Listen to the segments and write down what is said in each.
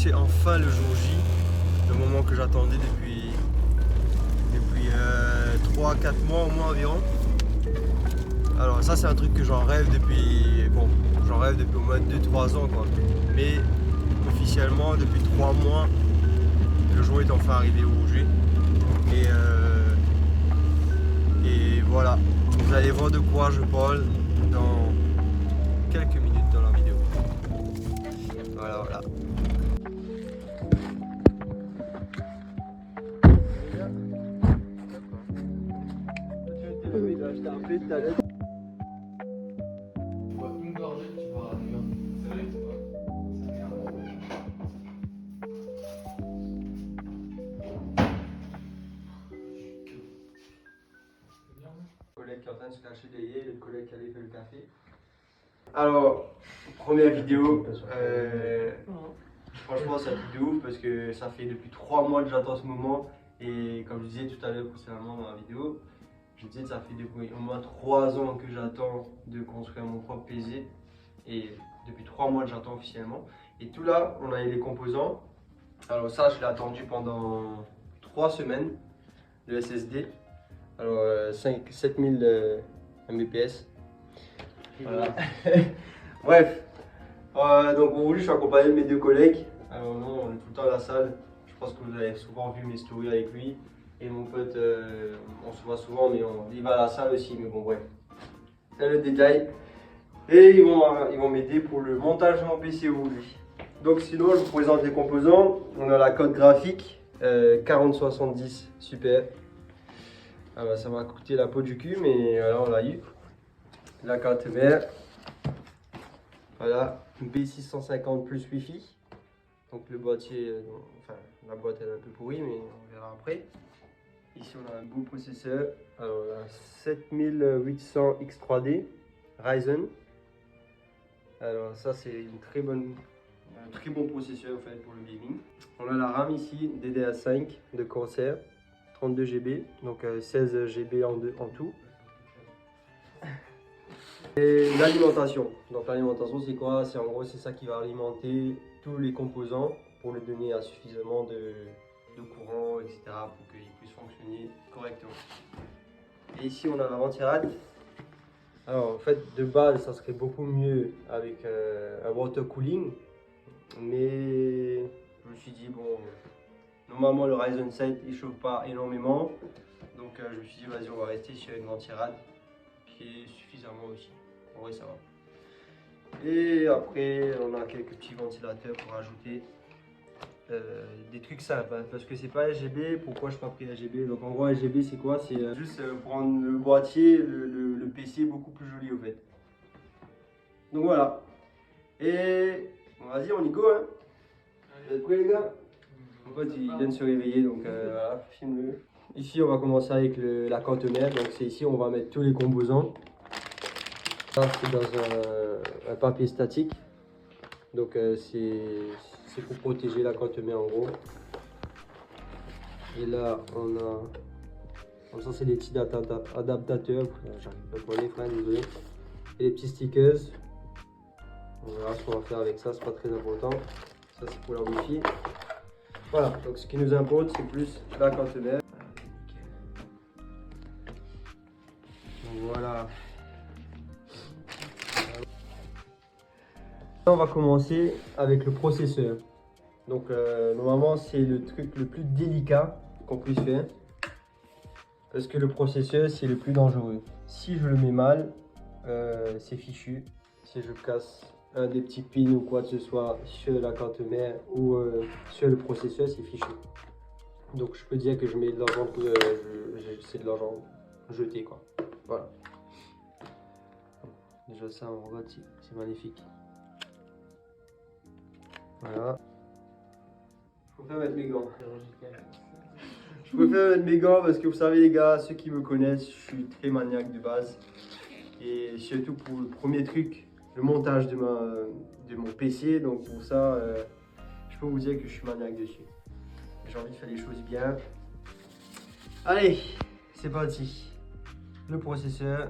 c'est enfin le jour J, le moment que j'attendais depuis 3-4 mois au moins environ. Alors ça c'est un truc que j'en rêve depuis au moins 2-3 ans quoi. Mais officiellement depuis 3 mois le jour est enfin arrivé au J. Et voilà, vous allez voir de quoi je parle dans quelques minutes dans la vidéo. Voilà. Collègue qui est en train de se cacher derrière, le collègue qui allait faire le café. Alors, première vidéo, franchement c'est un truc de ouf parce que ça fait depuis 3 mois que j'attends ce moment et comme je disais tout à l'heure précédemment dans la vidéo, je disais que ça fait depuis au moins 3 ans que j'attends de construire mon propre PC et depuis 3 mois que j'attends officiellement. Et tout là, on a eu les composants. Alors ça, je l'ai attendu pendant 3 semaines, le SSD. Alors 7000 Mbps. Voilà. Bref, donc aujourd'hui je suis accompagné de mes 2 collègues. Alors non, on est tout le temps à la salle. Je pense que vous avez souvent vu mes stories avec lui. Et mon pote, on se voit souvent, mais il va à la salle aussi. Mais bon, bref, c'est le détail. Et ils vont m'aider pour le montage de mon PC aujourd'hui. Donc sinon, je vous présente les composants. On a la carte graphique 4070 Super. Alors, ça m'a coûté la peau du cul, mais voilà, on l'a eu. La carte mère. Voilà, B650 plus Wi-Fi. Donc le boîtier, la boîte elle est un peu pourrie, mais on verra après. Ici on a un beau processeur. Alors là, 7800 X3D Ryzen. Alors ça c'est un très bon processeur en fait pour le gaming. On a la RAM ici, DDR5 de Corsair, 32 GB, donc 16 GB en tout. Et l'alimentation. Donc l'alimentation c'est quoi? C'est en gros c'est ça qui va alimenter tous les composants pour les donner à suffisamment de courant, etc. pour qu'ils puissent fonctionner correctement. Et ici on a la ventilade. Alors en fait de base ça serait beaucoup mieux avec un water cooling. Mais je me suis dit bon, normalement le Ryzen 7 il chauffe pas énormément. Donc je me suis dit vas-y on va rester sur une ventilade qui est suffisamment aussi. En vrai ça va. Et après on a quelques petits ventilateurs pour ajouter des trucs simples hein, parce que c'est pas RGB. Pourquoi je n'ai pas pris RGB? Donc en gros RGB c'est quoi? C'est juste prendre le boîtier, le PC beaucoup plus joli au fait. Donc voilà. Et bon, vas-y on y go hein. Vous êtes prêts les gars? Mon pote il vient de se réveiller donc voilà, filme-le. Ici on va commencer avec la carte mère. Donc c'est ici on va mettre tous les composants. Ça c'est dans un papier statique. Donc c'est pour protéger la carte mère en gros. Et là on a ça c'est des petits adaptateurs. J'arrive pas à parler frère, désolé. Et les petits stickers. On verra ce qu'on va faire avec ça, c'est pas très important. Ça c'est pour la Wi-Fi. Voilà, donc ce qui nous importe c'est plus la carte mère. Voilà. On va commencer avec le processeur. Donc normalement c'est le truc le plus délicat qu'on puisse faire. Parce que le processeur c'est le plus dangereux. Si je le mets mal, c'est fichu. Si je casse un des petits pins ou quoi que ce soit sur la carte mère ou sur le processeur, c'est fichu. Donc je peux dire que je mets de l'argent, c'est de l'argent jeté quoi. Voilà. Déjà ça on regarde, c'est magnifique. Voilà. Je préfère mettre mes gants. Je préfère mettre mes gants parce que vous savez les gars, ceux qui me connaissent, je suis très maniaque de base. Et surtout pour le premier truc, le montage de mon PC. Donc pour ça, je peux vous dire que je suis maniaque dessus. J'ai envie de faire les choses bien. Allez, c'est parti. Le processeur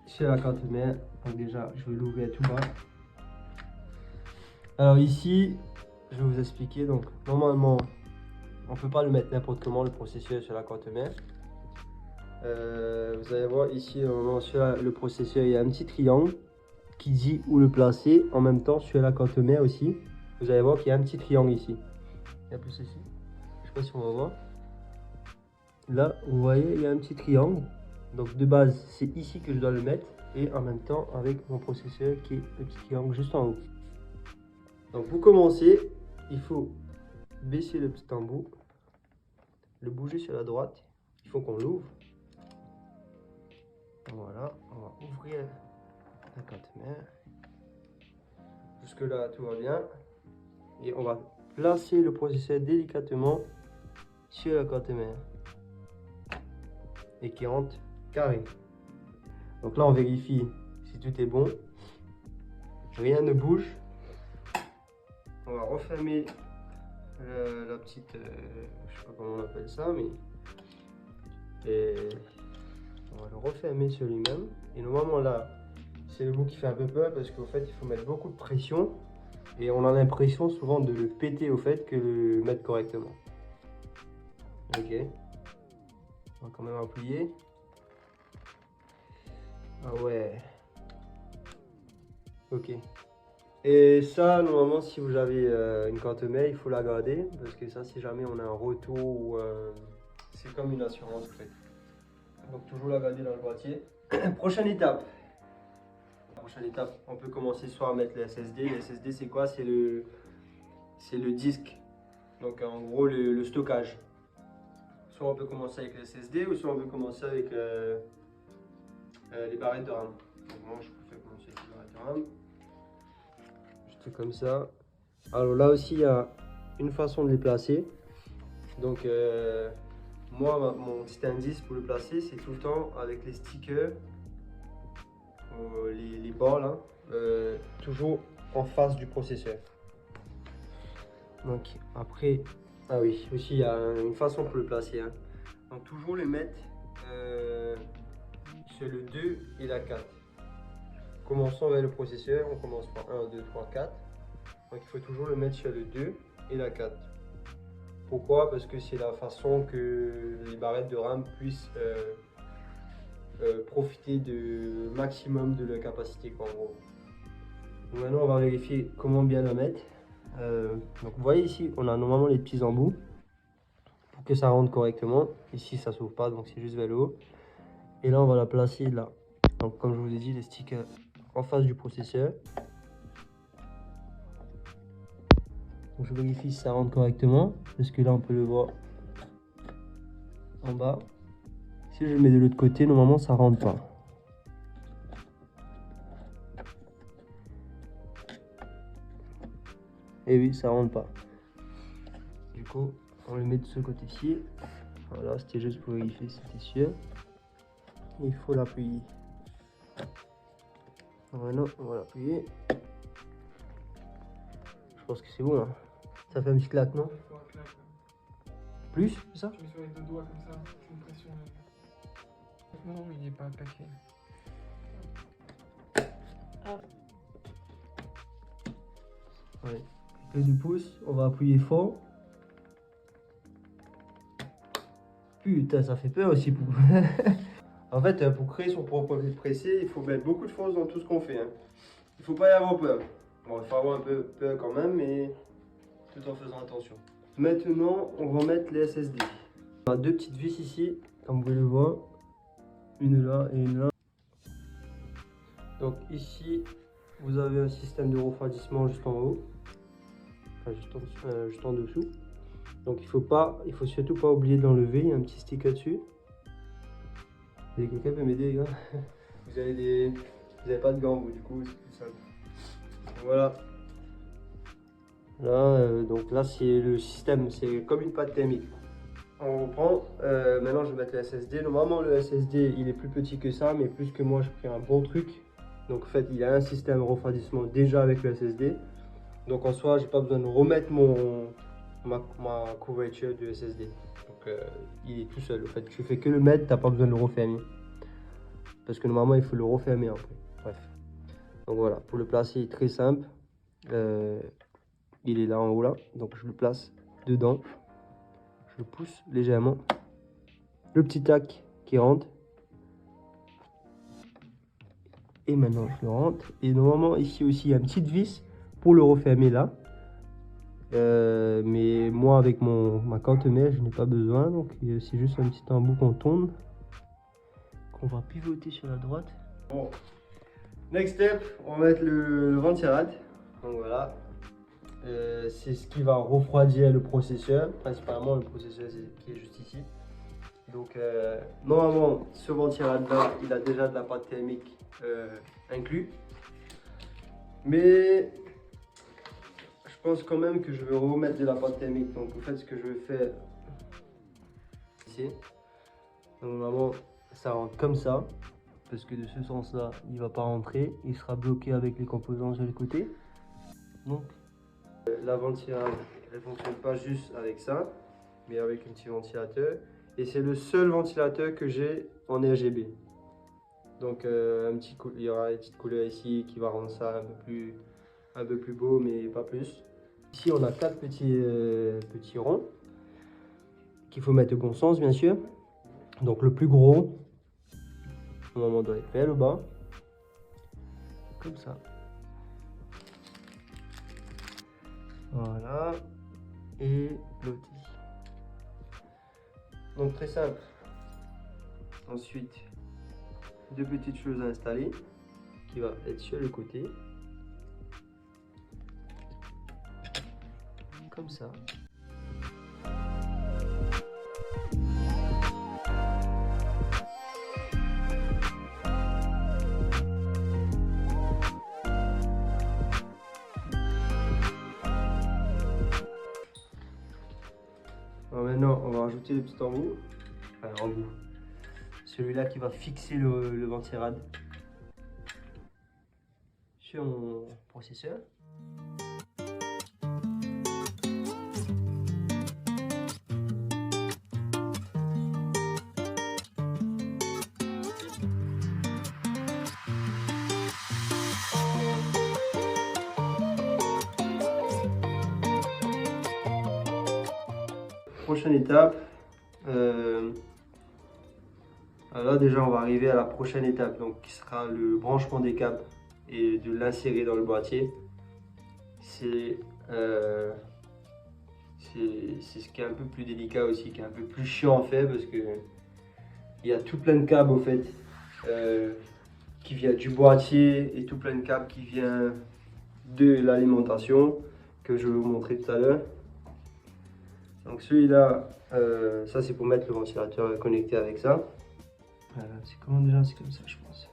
sur la carte mère. Donc déjà, je vais l'ouvrir tout bas. Alors ici, je vais vous expliquer. Donc, normalement, on ne peut pas le mettre n'importe comment, le processeur sur la carte mère. Vous allez voir ici, normalement, sur le processeur, il y a un petit triangle qui dit où le placer. En même temps, sur la carte mère aussi, vous allez voir qu'il y a un petit triangle ici. Il y a plus ici. Je ne sais pas si on va voir. Là, vous voyez, il y a un petit triangle. Donc, de base, c'est ici que je dois le mettre. Et en même temps, avec mon processeur qui est le petit triangle juste en haut. Donc, pour commencer, il faut baisser le petit embout, le bouger sur la droite. Il faut qu'on l'ouvre. Voilà, on va ouvrir la carte mère. Jusque là, tout va bien. Et on va placer le processeur délicatement sur la carte mère. Et qui rentre carré. Donc là, on vérifie si tout est bon. Rien ne bouge. On va refermer la petite, je sais pas comment on appelle ça, mais on va le refermer sur lui-même. Et normalement là, c'est le bout qui fait un peu peur parce qu'au fait, il faut mettre beaucoup de pression et on a l'impression souvent de le péter au fait que le mettre correctement. Ok. On va quand même appuyer. Ah ouais. Ok. Et ça, normalement, si vous avez une carte mère, il faut la garder parce que ça, si jamais on a un retour ou c'est comme une assurance en fait. Donc toujours la garder dans le boîtier. Prochaine étape. Prochaine étape, on peut commencer soit à mettre le SSD. Le SSD, c'est quoi? C'est le disque. Donc en gros le stockage. Soit on peut commencer avec le SSD ou soit on peut commencer avec les barrettes de RAM. Donc moi, je préfère commencer avec les barrettes de RAM. Juste comme ça. Alors là aussi, il y a une façon de les placer. Donc moi, mon petit indice pour le placer, c'est tout le temps avec les stickers, les bords là, toujours en face du processeur. Donc après, ah oui, aussi il y a une façon pour le placer. Hein. Donc toujours les mettre sur le 2 et la 4. Commençons avec le processeur, on commence par 1, 2, 3, 4. Donc il faut toujours le mettre sur le 2 et la 4. Pourquoi? Parce que c'est la façon que les barrettes de RAM puissent profiter de maximum de leur capacité en gros. Donc maintenant on va vérifier comment bien la mettre. Donc vous voyez ici on a normalement les petits embouts pour que ça rentre correctement. Ici ça s'ouvre pas donc c'est juste vers le haut. Et là on va la placer là. Donc comme je vous ai dit les stickers en face du processeur. Donc je vérifie si ça rentre correctement parce que là on peut le voir en bas. Si je le mets de l'autre côté, normalement ça rentre pas. Et oui, ça rentre pas. Du coup, on le met de ce côté-ci. Voilà, c'était juste pour vérifier si c'était sûr. Et il faut l'appuyer. Voilà, on va l'appuyer. Je pense que c'est bon là. Ça fait un petit claque, non? Plus, c'est ça? Tu mets sur les deux doigts comme ça, c'est une pression. Non, il n'est pas attaqué. Ah. Ouais. Peu du pouce, on va appuyer fort. Putain, ça fait peur aussi. En fait, pour créer son propre pressé, il faut mettre beaucoup de force dans tout ce qu'on fait. Hein. Il faut pas y avoir peur. Bon, il faut avoir un peu peur quand même, mais tout en faisant attention. Maintenant, on va mettre les SSD. On a deux petites vis ici, comme vous pouvez le voir. Une là et une là. Donc ici, vous avez un système de refroidissement juste en haut. Enfin, juste en dessous. Donc il faut surtout pas oublier d'enlever, il y a un petit sticker dessus. Et quelqu'un peut m'aider les gars? Vous avez pas de gants vous, du coup c'est plus simple. Voilà. Là, donc là c'est le système, c'est comme une pâte thermique. On reprend, maintenant je vais mettre le SSD. Normalement le SSD il est plus petit que ça, mais plus que moi je pris un bon truc. Donc en fait il y a un système de refroidissement déjà avec le SSD. Donc en soi j'ai pas besoin de remettre ma couverture du SSD. Donc il est tout seul. En fait tu fais que le mettre, t'as pas besoin de le refermer. Parce que normalement il faut le refermer après. Bref. Donc voilà, pour le placer très simple. il est là en haut là, donc je le place dedans. Je le pousse légèrement. Le petit tac qui rentre. Et maintenant je le rentre. Et normalement ici aussi il y a une petite vis pour le refermer là. Mais moi avec ma cantemère je n'ai pas besoin. Donc c'est juste un petit embout qu'on tourne. Qu'on va pivoter sur la droite. Bon. Next step, on va mettre le ventirad. Donc voilà. C'est ce qui va refroidir le processeur. Principalement le processeur qui est juste ici. Donc normalement ce ventirad là il a déjà de la pâte thermique inclus. Mais je pense quand même que je vais remettre de la pâte thermique. Donc en fait ce que je vais faire ici. Donc normalement ça rentre comme ça. Parce que de ce sens là il ne va pas rentrer. Il sera bloqué avec les composants sur les côtés. Donc la ventilation elle ne fonctionne pas juste avec ça. Mais avec un petit ventilateur. Et c'est le seul ventilateur que j'ai en RGB. Donc il y aura une petite couleur ici qui va rendre ça un peu plus beau, mais pas plus. Ici on a 4 petits ronds qu'il faut mettre au bon sens bien sûr. Donc le plus gros, au moment doit être vers le bas, comme ça. Voilà. Et l'autre ici. Donc très simple. Ensuite, 2 petites choses à installer qui va être sur le côté. Comme ça. Alors maintenant, on va rajouter le petit embout. Enfin, embout. Celui-là qui va fixer le ventirad sur mon processeur. Prochaine étape. Là déjà on va arriver à la prochaine étape, donc qui sera le branchement des câbles et de l'insérer dans le boîtier. C'est ce qui est un peu plus délicat aussi, qui est un peu plus chiant à faire parce que il y a tout plein de câbles au fait qui vient du boîtier et tout plein de câbles qui vient de l'alimentation que je vais vous montrer tout à l'heure. Donc celui-là, ça c'est pour mettre le ventilateur connecté avec ça. C'est comment déjà? C'est comme ça je pense.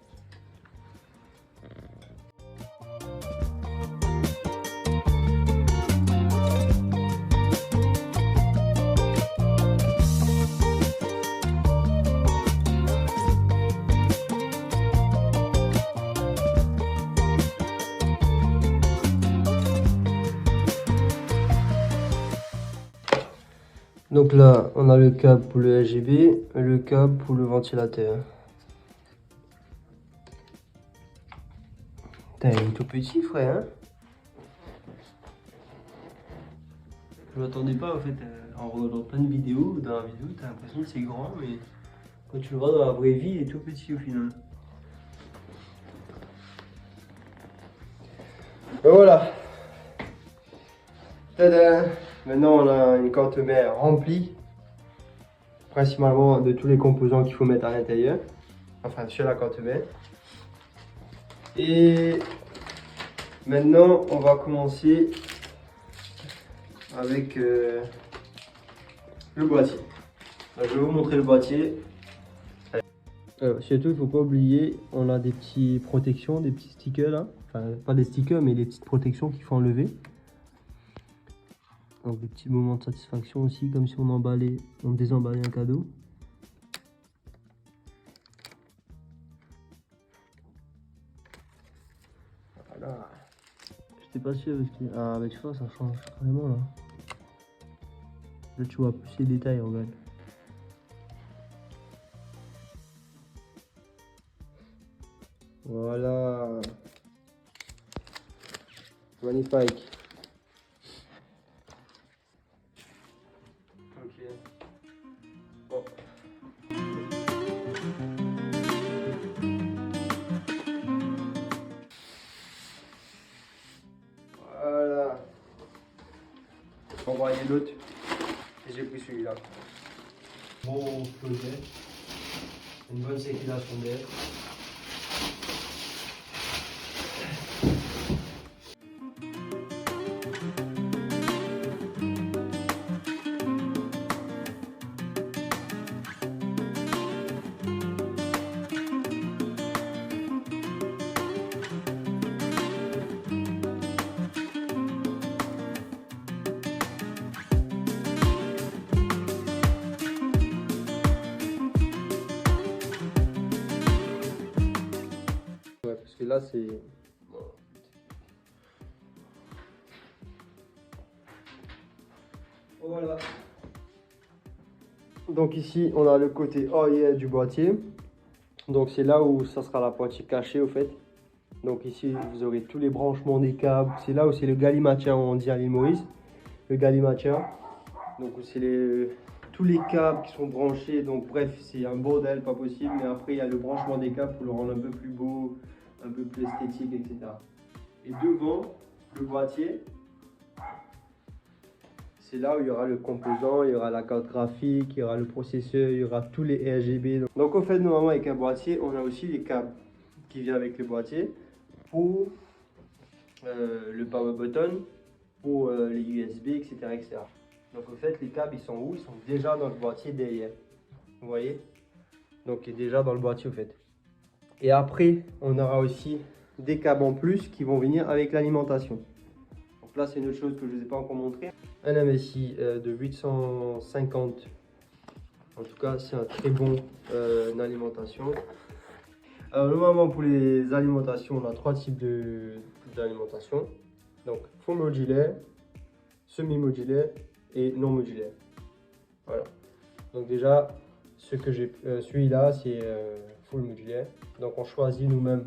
Donc là, on a le câble pour le RGB et le câble pour le ventilateur. Putain, il est tout petit, frère. Hein, je m'attendais pas en fait en regardant plein de vidéos. Dans la vidéo, t'as l'impression que c'est grand, mais quand tu le vois dans la vraie vie, il est tout petit au final. Et voilà. Tada! Maintenant, on a une cantemère remplie, principalement de tous les composants qu'il faut mettre à l'intérieur, enfin sur la cantemère. Et maintenant, on va commencer avec le boîtier. Donc, je vais vous montrer le boîtier. Alors, surtout, il ne faut pas oublier, on a des petites protections, des petits stickers là. Enfin, pas des stickers, mais des petites protections qu'il faut enlever. Donc des petits moments de satisfaction aussi, comme si on désemballait un cadeau. Voilà. J'étais pas sûr parce que... Ah mais tu vois, ça change carrément là. Là tu vois plus les détails, regarde. Voilà. Magnifique. Bon. Voilà. On va envoyer l'autre. Et j'ai pris celui-là. Bon closet. Une bonne circulation d'air. Ouais, parce que là c'est... Voilà. Donc ici on a le côté arrière du boîtier. Donc c'est là où ça sera la partie cachée au fait. Donc ici vous aurez tous les branchements des câbles. C'est là où c'est le galimatière, on dit à l'île Maurice. Le galimatière. Donc c'est tous les câbles qui sont branchés. Donc bref, c'est un bordel pas possible. Mais après il y a le branchement des câbles pour le rendre un peu plus beau, un peu plus esthétique, etc. Et devant le boîtier, c'est là où il y aura le composant, il y aura la carte graphique, il y aura le processeur, il y aura tous les RGB. Donc au fait, normalement avec un boîtier, on a aussi les câbles qui viennent avec le boîtier pour le power button, pour les USB, etc., etc. Donc au fait, les câbles, ils sont où? Ils sont déjà dans le boîtier derrière. Vous voyez? Donc il est déjà dans le boîtier au fait. Et après, on aura aussi des câbles en plus qui vont venir avec l'alimentation. Donc là, c'est une autre chose que je ne vous ai pas encore montré. Un MSI de 850. En tout cas, c'est un très bon alimentation. Alors, normalement, pour les alimentations, on a trois types d'alimentation. Donc, full modulaire, semi-modulaire et non modulaire. Voilà. Donc déjà, celui-là, c'est full modulaire. Donc, on choisit nous-mêmes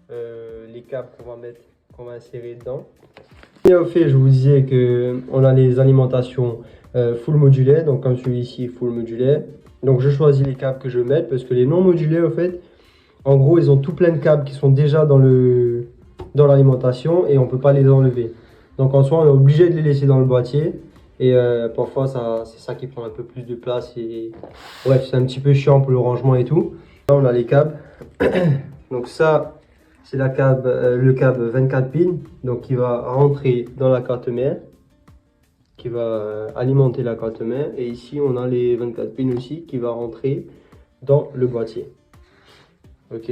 les câbles qu'on va insérer dedans. Et au fait, je vous disais qu'on a les alimentations full modulaire, donc comme celui-ci full modulaire. Donc je choisis les câbles que je veux mettre parce que les non modulaires, au fait, en gros, ils ont tout plein de câbles qui sont déjà dans l'alimentation et on ne peut pas les enlever. Donc en soi, on est obligé de les laisser dans le boîtier et parfois, c'est ça qui prend un peu plus de place. Et bref, c'est un petit peu chiant pour le rangement et tout. Là, on a les câbles. Donc ça... c'est le câble 24 pins, donc qui va rentrer dans la carte mère, qui va alimenter la carte mère. Et ici, on a les 24 pins aussi qui va rentrer dans le boîtier. Ok,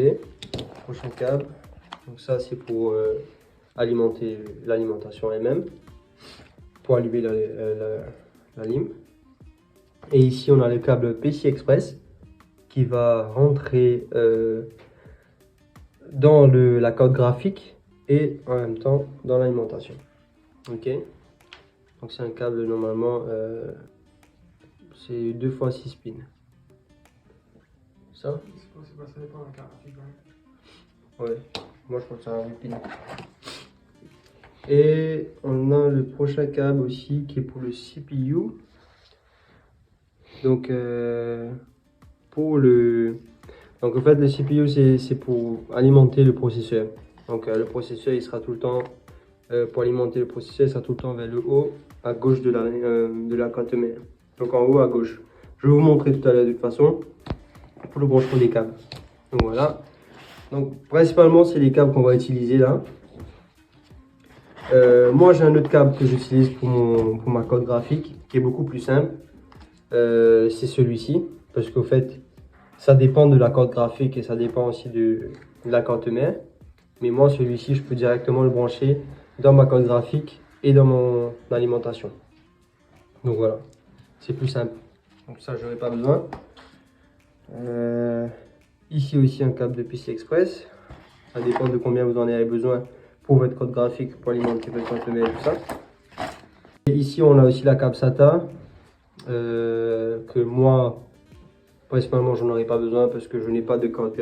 prochain câble. Donc ça, c'est pour alimenter l'alimentation elle-même, pour allumer la lime. Et ici, on a le câble PCI Express qui va rentrer dans la carte graphique et en même temps dans l'alimentation. Ok, donc c'est un câble normalement c'est 2 x 6 pins. Ça dépend de la carte graphique. Ouais, moi je crois que c'est un 8 pins. Et on a le prochain câble aussi qui est pour le CPU. Donc donc en fait le CPU c'est pour alimenter le processeur. Donc le processeur il sera tout le temps, pour alimenter le processeur il sera tout le temps vers le haut, à gauche de la carte mère. Donc en haut à gauche. Je vais vous montrer tout à l'heure de toute façon pour le branchement des câbles. Donc voilà. Donc principalement c'est les câbles qu'on va utiliser là. Moi j'ai un autre câble que j'utilise pour ma carte graphique qui est beaucoup plus simple. C'est celui-ci parce qu'au fait ça dépend de la carte graphique et ça dépend aussi de la carte mère. Mais moi, celui-ci, je peux directement le brancher dans ma carte graphique et dans mon alimentation. Donc voilà, c'est plus simple. Donc ça, j'aurais pas besoin. Ici aussi, un câble de PCI Express. Ça dépend de combien vous en avez besoin pour votre carte graphique, pour alimenter votre carte mère et tout ça. Et ici, on a aussi la câble SATA que moi, principalement, je n'en aurai pas besoin parce que je n'ai pas de carte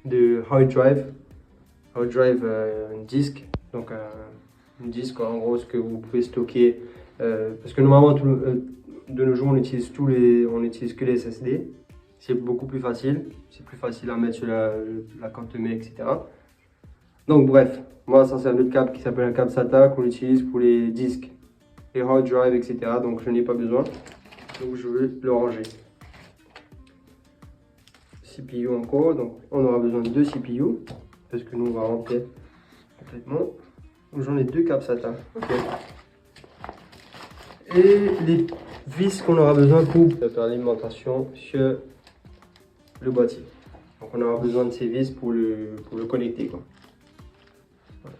de hard drive. Hard drive, un disque. Donc, un disque en gros, ce que vous pouvez stocker. Parce que normalement, de nos jours, on utilise que les SSD. C'est beaucoup plus facile. C'est plus facile à mettre sur la carte mère, etc. Donc bref, moi ça c'est un autre câble qui s'appelle un câble SATA qu'on utilise pour les disques, les hard drive, etc. Donc je n'ai pas besoin. Donc je vais le ranger. CPU encore, donc on aura besoin de 2 CPU parce que nous on va rentrer complètement. Donc j'en ai 2 câbles SATA. Okay. Et les vis qu'on aura besoin pour faire l'alimentation sur le boîtier. Donc on aura besoin de ces vis pour le connecter, quoi. Voilà.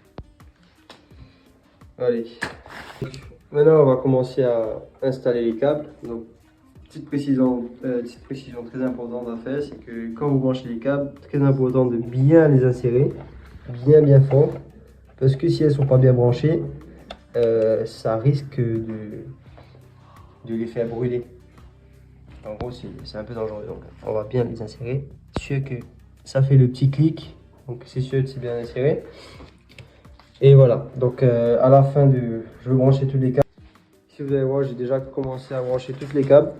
Allez. Maintenant on va commencer à installer les câbles. Donc petite précision très importante à faire, c'est que quand vous branchez les câbles, très important de bien les insérer, bien fort, parce que si elles sont pas bien branchées, ça risque de les faire brûler. En gros, c'est un peu dangereux, donc on va bien les insérer. Sûr que ça fait le petit clic, donc c'est sûr que c'est bien inséré. Et voilà, donc à la fin je vais brancher tous les câbles. Si vous allez voir, j'ai déjà commencé à brancher tous les câbles.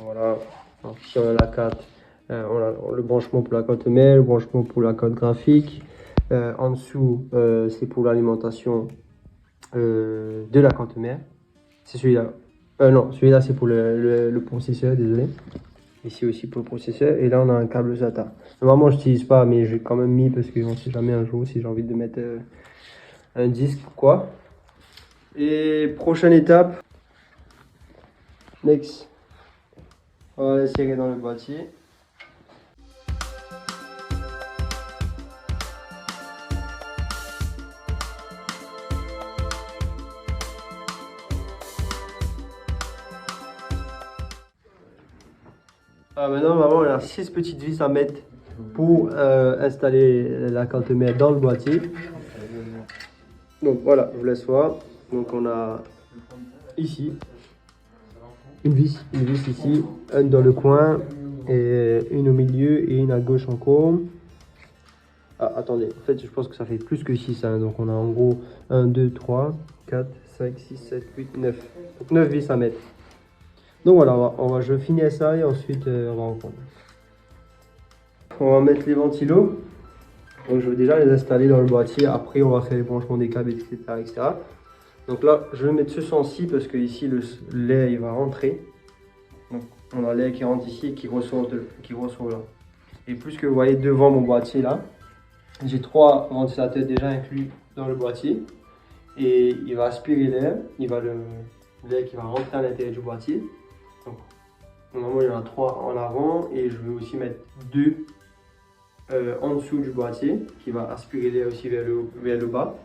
Voilà, donc ici on a la carte, on a le branchement pour la carte mère, le branchement pour la carte graphique. En dessous, c'est pour l'alimentation de la carte mère. C'est celui-là. Non, celui-là c'est pour le processeur, désolé. Ici aussi pour le processeur. Et là on a un câble SATA. Normalement je n'utilise pas, mais j'ai quand même mis parce qu'on ne sait jamais un jour si j'ai envie de mettre un disque ou quoi. Et prochaine étape. Next. On va l'insérer dans le boîtier. Maintenant, on a 6 petites vis à mettre pour installer la carte mère dans le boîtier. Donc voilà, je vous laisse voir. Donc on a ici une vis ici, une dans le coin, et une au milieu et une à gauche encore. Ah, attendez, en fait je pense que ça fait plus que 6, hein. Donc on a en gros 1, 2, 3, 4, 5, 6, 7, 8, 9. Donc 9 vis à mettre. Donc voilà, je finis ça et ensuite on va reprendre. On va mettre les ventilos. Donc je vais déjà les installer dans le boîtier. Après on va faire les branchements des câbles, etc. etc. Donc là je vais mettre ce sens-ci parce que ici l'air il va rentrer. Donc on a l'air qui rentre ici et qui ressort là. Et plus que vous voyez devant mon boîtier là, j'ai 3 ventilateurs déjà inclus dans le boîtier. Et il va aspirer l'air, l'air qui va rentrer à l'intérieur du boîtier. Donc, normalement il y en a 3 en avant et je vais aussi mettre 2 en dessous du boîtier qui va aspirer l'air aussi vers le bas.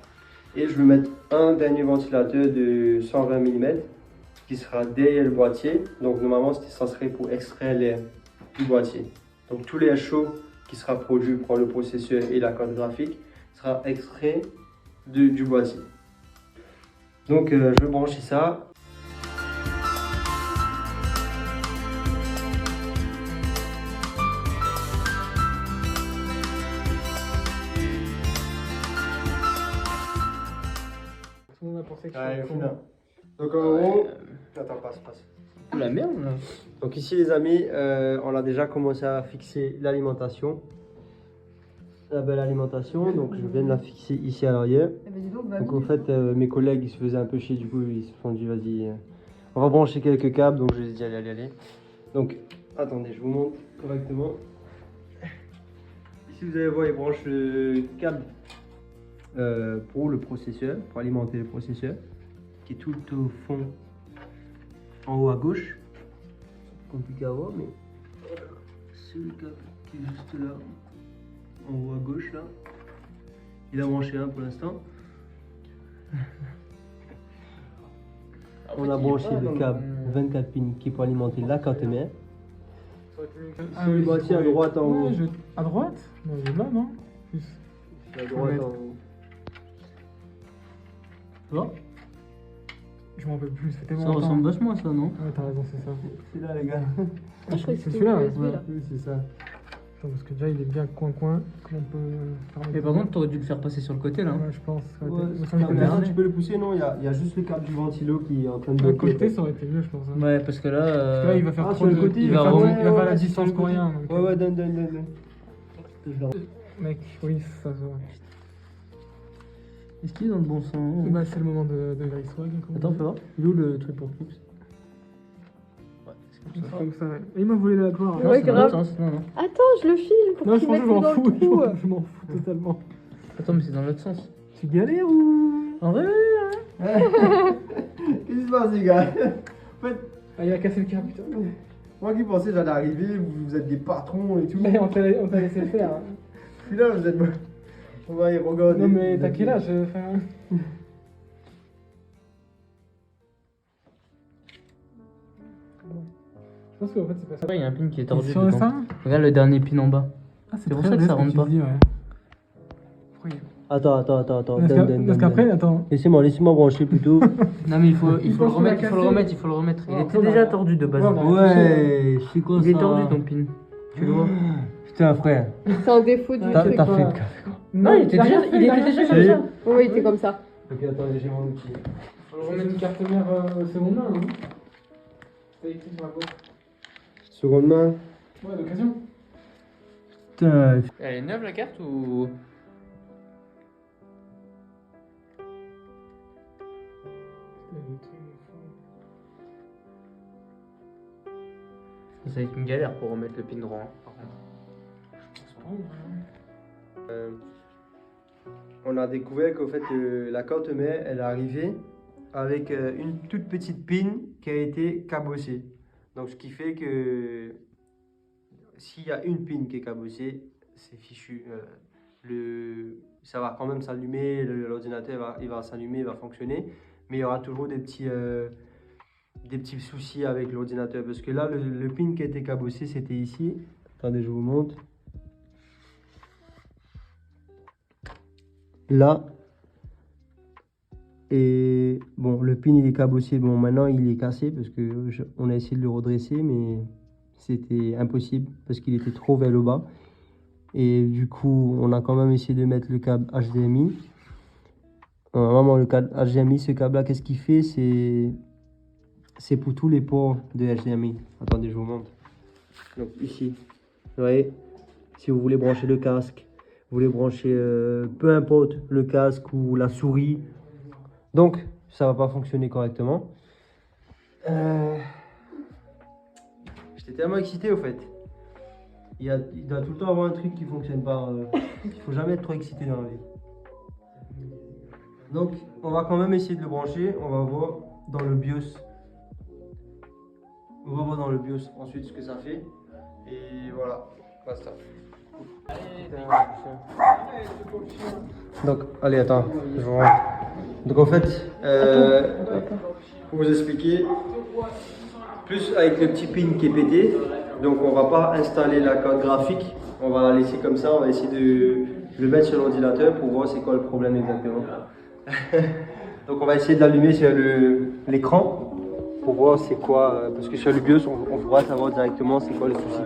Et je vais mettre un dernier ventilateur de 120 mm qui sera derrière le boîtier. Donc normalement ça serait pour extraire l'air du boîtier. Donc tout l'air chaud qui sera produit par le processeur et la carte graphique sera extrait du boîtier. Donc je vais brancher ça. Ouais, donc en gros, attends, passe. La merde là. Donc ici les amis, on a déjà commencé à fixer l'alimentation. La belle alimentation, donc je viens de la fixer ici à l'arrière. Donc en fait mes collègues ils se faisaient un peu chier, du coup ils se sont dit vas-y, on va brancher quelques câbles, donc je les ai dit allez. Donc attendez, je vous montre correctement. Ici vous allez voir, ils branchent le câble pour le processeur, pour alimenter le processeur, qui est tout au fond, en haut à gauche. Compliqué à voir, mais c'est le câble qui est juste là, en haut à gauche là. Il a branché un pour l'instant. On a branché le câble 24 pins qui peut alimenter la carte mère. Sur le boîtier à droite en haut. À droite? Non, il est là, non? À droite en haut. Tu vois? Je m'en rappelle plus, c'était Ça longtemps. ressemble vachement à ça, non? Ouais, t'as raison, c'est ça. C'est là les gars. C'est celui-là, ouais. Oui, c'est ça. Attends, parce que déjà il est bien coin-coin. Comment on peut faire Mais par contre, t'aurais dû le faire passer sur le côté là. ouais, je pense. Ouais, Ça aurait été- mais tu peux le pousser, non, il y a juste le câble du ventilo qui est en train de D'un bloquer. côté, ça aurait été mieux, je pense. Hein. Ouais, parce que là. Parce que là, il va faire Ah, trop sur le de. côté, il va faire, ouais, il va faire la ouais, distance sur le pour côté. rien. Donc, Ouais, donne. Mec, oui, ça se voit. Est-ce qu'il est dans le bon sens? Bah, c'est le moment de l'iceberg. Attends, fais voir. Il est où le truc pour clips? Ouais, c'est comme ça. Comme ça, ouais. Et il m'a volé la gloire. Non, Ouais, c'est dans grave. l'autre sens. Non, non. Attends, je le filme pour Non, je qu'il pense que mette je m'en dans fous. le trou. Je m'en fous totalement. Attends, mais c'est dans l'autre sens. Tu galères ou. En vrai? Qu'est-ce qui se passe, les gars? En fait, Ah, il a cassé le câble, putain. moi qui pensais j'allais arriver, vous êtes des patrons et tout. Mais on t'a laissé le faire. Hein. Puis là, vous êtes. On va y regarder. Non, mais t'as quel âge enfin... Je pense qu'en fait, c'est pas ça. Ouais, il y a un pin qui est tordu. Sur le dedans. sein. Regarde le dernier pin en bas. Ah, C'est pour ça que ça rentre pas. Dis, ouais. Pourquoi il- Attends. Parce qu'après, attends. Laissez-moi brancher plutôt. Non, mais il faut le pense qu'on l'a remettre, il faut le cassé. remettre, il faut le remettre. Il Ouais, était on a- déjà tordu de base. Ouais, on a- Ouais, c'est quoi Il est ça? tordu ton pin. Tu le vois? Putain, frère. C'est un défaut du T'as- truc. T'as fait quoi. le café. Non, il était t'as déjà, rien fait, il t'as était rien déjà fait. comme ça. Oui, il était comme ça. Ok, attends, j'ai mon outil. Faut le remettre une carte mère seconde main, hein. C'est écrit sur la gauche. Seconde main. Ouais, d'occasion. Putain. Elle est neuve la carte ou? Ça va être une galère pour remettre le pin droit. Hein, par contre. On a découvert qu'au fait, la carte mère, elle est arrivée avec une toute petite pin qui a été cabossée. Donc, ce qui fait que s'il y a une pin qui est cabossée, c'est fichu. Ça va quand même s'allumer, l'ordinateur il va s'allumer, il va fonctionner, mais il y aura toujours des petits soucis avec l'ordinateur. Parce que là, le pin qui a été cabossé, c'était ici. Attendez, je vous montre. Là. Et bon, le pin il est cabossé. Bon, maintenant il est cassé parce que on a essayé de le redresser, mais c'était impossible parce qu'il était trop vers le bas. Et du coup, on a quand même essayé de mettre le câble HDMI. Vraiment, le câble HDMI, ce câble-là, qu'est-ce qu'il fait? C'est pour tous les ports de HDMI. Attendez, je vous montre. Donc ici, vous voyez, si vous voulez brancher le casque, vous voulez brancher peu importe le casque ou la souris, donc ça va pas fonctionner correctement. J'étais tellement excité au fait. Il doit tout le temps avoir un truc qui fonctionne pas. Il faut jamais être trop excité dans la vie. Donc on va quand même essayer de le brancher. On va voir dans le BIOS. On va voir dans le BIOS ensuite ce que ça fait. Et voilà, basta. Donc, allez, attends, je vous montre. Donc en fait, pour vous expliquer, plus avec le petit pin qui est pété, donc on va pas installer la carte graphique, on va la laisser comme ça, on va essayer de le mettre sur l'ordinateur pour voir c'est quoi le problème exactement. Donc on va essayer de l'allumer sur l'écran pour voir c'est quoi, parce que sur le BIOS on pourra savoir directement c'est quoi le souci.